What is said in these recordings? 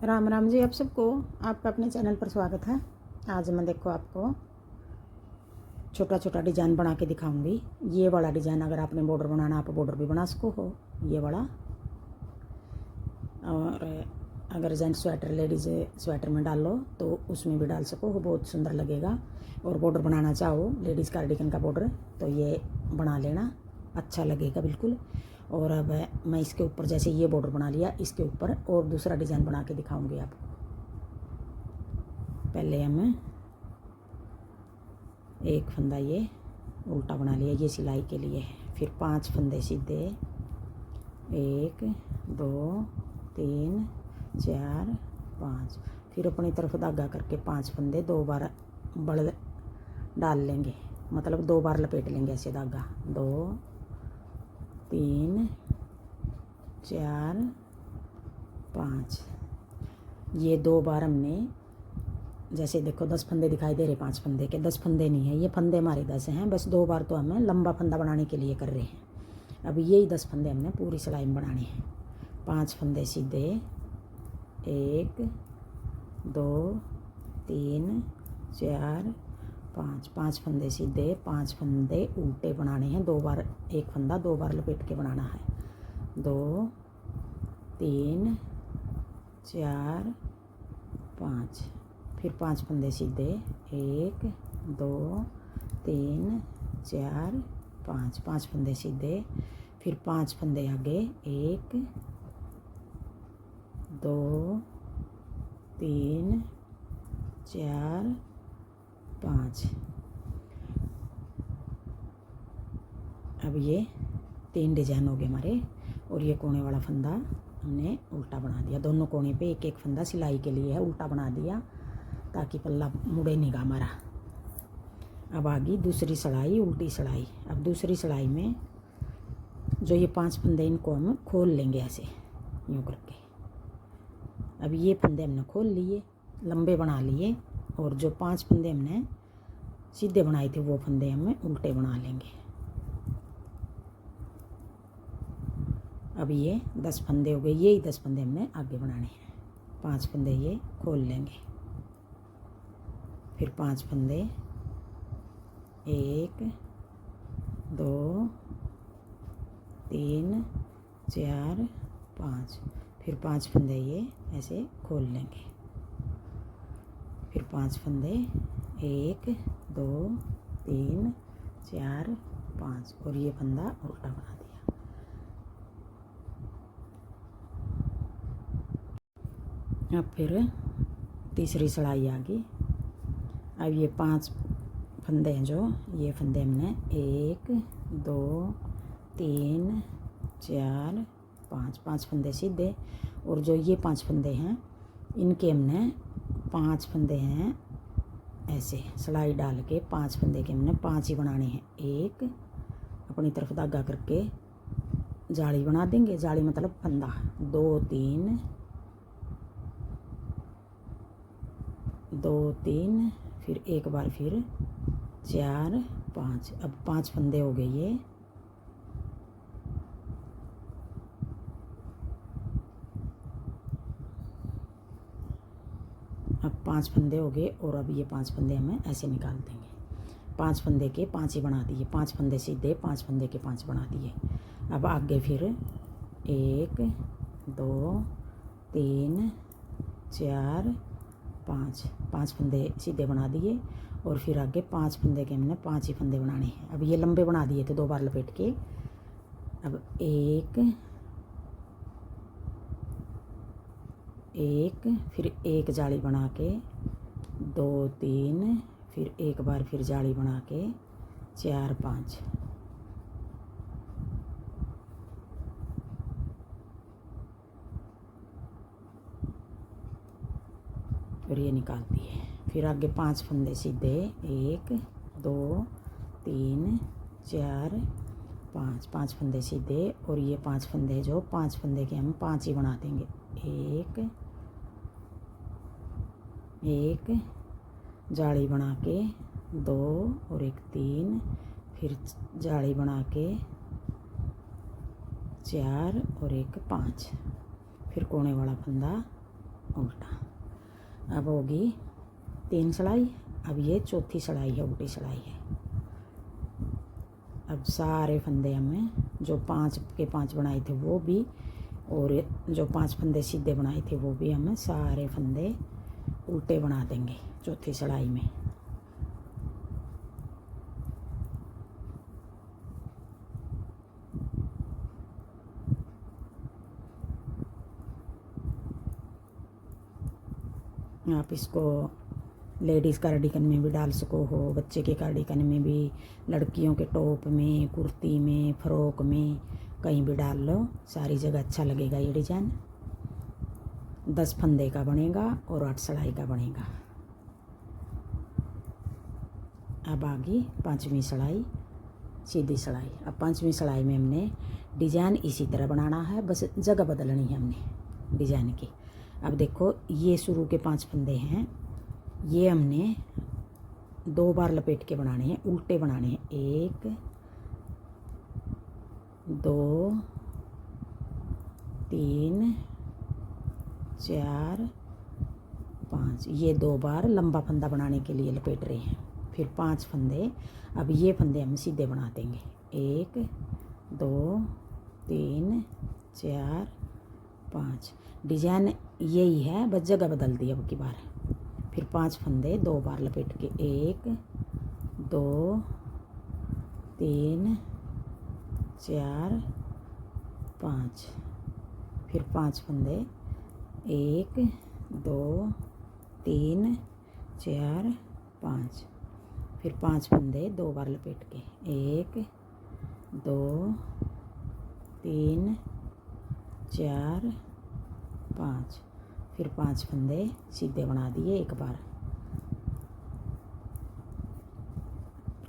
राम राम जी आप सबको। आपका अपने चैनल पर स्वागत है। आज मैं देखो आपको छोटा छोटा डिज़ाइन बना के दिखाऊंगी। ये वाला डिज़ाइन अगर आपने बॉर्डर बनाना आप बॉर्डर भी बना सको हो, ये वाला। और अगर जेंट्स स्वेटर लेडीज़ स्वेटर में डालो तो उसमें भी डाल सको हो, बहुत सुंदर लगेगा। और बॉर्डर बनाना चाहो लेडीज़ कार्डिगन का बॉर्डर तो ये बना लेना, अच्छा लगेगा बिल्कुल। और अब मैं इसके ऊपर जैसे ये बॉर्डर बना लिया, इसके ऊपर और दूसरा डिज़ाइन बना के दिखाऊंगी आपको। पहले हम एक फंदा ये उल्टा बना लिया, ये सिलाई के लिए। फिर 5 फंदे सीधे, 1 2 3 4 5। फिर अपनी तरफ धागा करके 5 फंदे 2 बार बड़ डाल लेंगे, मतलब 2 बार लपेट लेंगे ऐसे धागा। 2 3 4 5। ये 2 बार हमने जैसे देखो 10 फंदे दिखाई दे रहे, 5 फंदे के 10 फंदे नहीं है, ये फंदे हमारे 10 हैं, बस 2 बार तो हमें लंबा फंदा बनाने के लिए कर रहे हैं। अब यही 10 फंदे हमने पूरी सिलाई में बनाने हैं। 5 फंदे सीधे, 1 2 3 4 5। 5 फंदे सीधे, 5 फंदे उल्टे बनाने हैं। 2 बार एक फंदा 2 बार लपेट के बनाना है। 2 3 4 5। फिर 5 फंदे सीधे, 1 2 3 4 5। 5 फंदे सीधे, फिर 5 फंदे आगे, 1 2 3 4 5। अब ये 3 डिजाइन हो गए हमारे। और ये कोने वाला फंदा हमने उल्टा बना दिया, दोनों कोने पे एक एक फंदा सिलाई के लिए है उल्टा बना दिया ताकि पल्ला मुड़े नहीं गा हमारा। अब आ गई दूसरी सिलाई, उल्टी सिलाई। अब दूसरी सिलाई में जो ये 5 फंदे इनको हम खोल लेंगे ऐसे यूँ करके। अब ये फंदे हमने खोल लिए, लंबे बना लिए, और जो 5 फंदे हमने सीधे बनाए थे वो फंदे हमें उल्टे बना लेंगे। अब ये 10 फंदे हो गए, यही 10 फंदे हमने आगे बनाने हैं। 5 फंदे ये खोल लेंगे, फिर 5 फंदे, 1 2 3 4 5। फिर 5 फंदे ये ऐसे खोल लेंगे, फिर 5 फंदे, 1 2 3 4 5, और ये फंदा उल्टा बना दिया। अब फिर तीसरी सिलाई आ गई। अब ये 5 फंदे हैं जो, ये फंदे हमने 1 2 3 4 5। 5 फंदे सीधे, और जो ये 5 फंदे हैं इनके हमने 5 फंदे हैं ऐसे सिलाई डाल के 5 फंदे के हमने 5 ही बनाने हैं। एक अपनी तरफ धागा करके जाली बना देंगे, जाली मतलब फंदा। 2 3 2 3, फिर एक बार फिर 4 5। अब 5 फंदे हो गए ये। अब 5 फंदे हो गए, और अब ये 5 फंदे हमें ऐसे निकाल देंगे। 5 फंदे के 5 ही बना दिए, 5 फंदे सीधे, 5 फंदे के 5 बना दिए। अब आगे फिर 1 2 3 4 5। 5 फंदे सीधे बना दिए, और फिर आगे 5 फंदे के हमने 5 ही फंदे बनाने हैं। अब ये लंबे बना दिए थे 2 बार लपेट के। अब एक फिर एक जाली बना के, 2 3, फिर एक बार फिर जाली बना के 4 5। और ये निकाल दिए। फिर आगे 5 फंदे सीधे, 1 2 3 4 5। 5 फंदे सीधे, और ये 5 फंदे जो 5 फंदे के हम 5 ही बना देंगे। एक जाली बना के 2, और एक 3, फिर जाली बना के 4, और एक 5। फिर कोने वाला फंदा उल्टा। अब होगी 3 सिलाई। अब ये चौथी सिलाई है, उल्टी सिलाई है। अब सारे फंदे हमें जो 5 के 5 बनाए थे वो भी, और जो 5 फंदे सीधे बनाए थे वो भी हमें सारे फंदे उल्टे बना देंगे चौथी सिलाई में। आप इसको लेडीज़ कार्डिगन में भी डाल सको हो, बच्चे के कार्डिगन में भी, लड़कियों के टॉप में, कुर्ती में, फ्रॉक में, कहीं भी डाल लो, सारी जगह अच्छा लगेगा ये डिज़ाइन। 10 फंदे का बनेगा और 8 सिलाई का बनेगा। अब आ गई 5वीं सिलाई, सीधी सिलाई। अब 5वीं सिलाई में हमने डिज़ाइन इसी तरह बनाना है, बस जगह बदलनी है हमने डिज़ाइन की। अब देखो ये शुरू के 5 फंदे हैं, ये हमने 2 बार लपेट के बनाने हैं, उल्टे बनाने हैं। 1 2 3 4 5, ये 2 बार लंबा फंदा बनाने के लिए लपेट रहे हैं। फिर 5 फंदे, अब ये फंदे हम सीधे बना देंगे। 1 2 3 4 5, डिज़ाइन यही है, बस जगह बदल दी अब की बार। फिर 5 फंदे 2 बार लपेट के 1 2 3 4 5, फिर 5 फंदे 1 2 3 4 5, फिर 5 फंदे 2 बार लपेट के 1 2 3 4 5, फिर 5 फंदे सीधे बना दिए एक बार।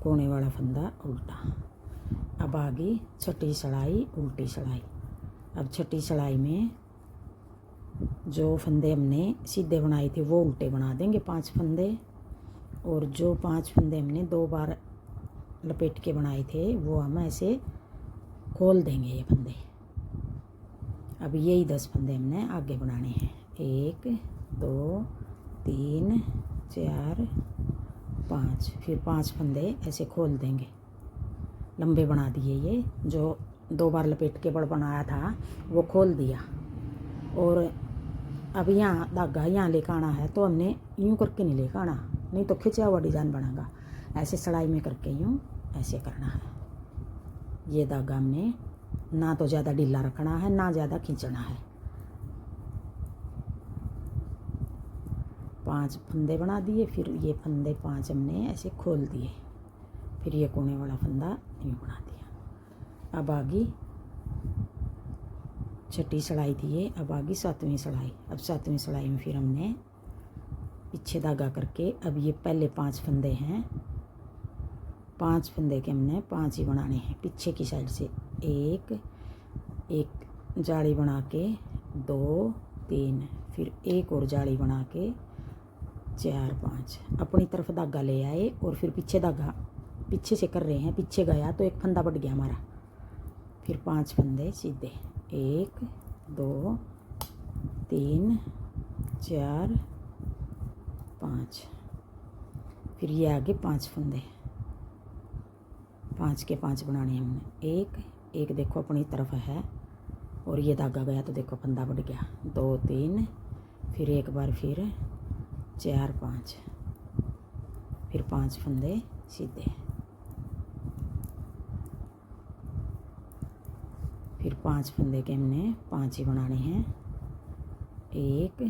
कोने वाला फंदा उल्टा। अब आ गई छठी सिलाई, उल्टी सिलाई। अब छठी सिलाई में जो फंदे हमने सीधे बनाए थे वो उल्टे बना देंगे 5 फंदे, और जो 5 फंदे हमने 2 बार लपेट के बनाए थे वो हम ऐसे खोल देंगे ये फंदे। अब यही 10 फंदे हमने आगे बनाने हैं। 1 2 3 4 5, फिर 5 फंदे ऐसे खोल देंगे, लंबे बना दिए। ये जो 2 बार लपेट के बड़ बनाया था वो खोल दिया, और अब यहाँ धागा यहाँ लेकर आना है, तो हमने यूँ करके नहीं लेकर आना, नहीं तो खिंचा हुआ डिज़ाइन बनेगा। ऐसे सिलाई में करके यूँ ऐसे करना है। ये धागा हमने ना तो ज़्यादा ढीला रखना है, ना ज़्यादा खींचना है। 5 फंदे बना दिए, फिर ये फंदे 5 हमने ऐसे खोल दिए, फिर ये कोने वाला फंदा यूँ बना दिया। अब आ गई छठी सिलाई थी ये, अब आ गई 7वीं सिलाई। अब 7वीं सिलाई में फिर हमने पीछे धागा करके, अब ये पहले 5 फंदे हैं, 5 फंदे के हमने 5 ही बनाने हैं पीछे की साइड से। एक जाली बना के 2 3, फिर एक और जाली बना के 4 5, अपनी तरफ धागा ले आए, और फिर पीछे धागा पीछे से कर रहे हैं, पीछे गया तो एक फंदा बढ़ गया हमारा। फिर 5 फंदे सीधे 1 2 3 4 5, फिर ये आगे 5 फंदे, 5 के 5 बनाने हमने। एक देखो अपनी तरफ है, और ये धागा गया तो देखो फंदा बढ़ गया। 2 3, फिर एक बार फिर 4 5, फिर 5 फंदे सीधे, फिर 5 फंदे के हमने 5 ही बनाने हैं। 1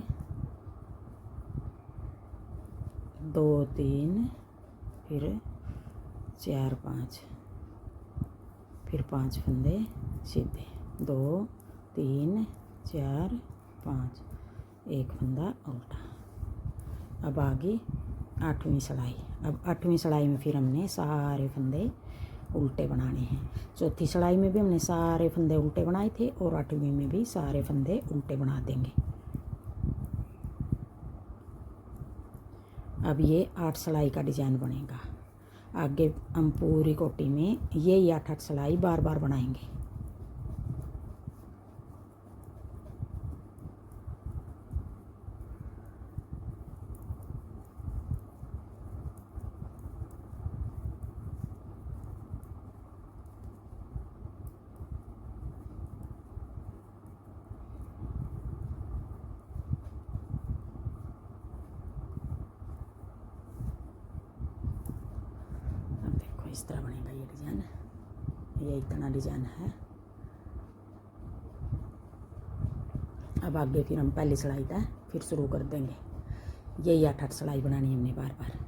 2 3, फिर 4 5, फिर 5 फंदे सीधे, 2 3 4 5, एक फंदा उल्टा। अब आ गई 8वीं सिलाई। अब 8वीं सिलाई में फिर हमने सारे फंदे उल्टे बनाने हैं। चौथी सिलाई में भी हमने सारे फंदे उल्टे बनाए थे, और 8वीं में भी सारे फंदे उल्टे बना देंगे। अब ये 8 सिलाई का डिज़ाइन बनेगा। आगे हम पूरी कोटी में यही 8 सिलाई बार बार बनाएंगे। इस तरह बनेगा ये डिज़ाइन। ये इतना डिज़ाइन है। अब आगे फिर हम पहली सिलाई था फिर शुरू कर देंगे। यही 8 सिलाई बनानी है हमने बार बार।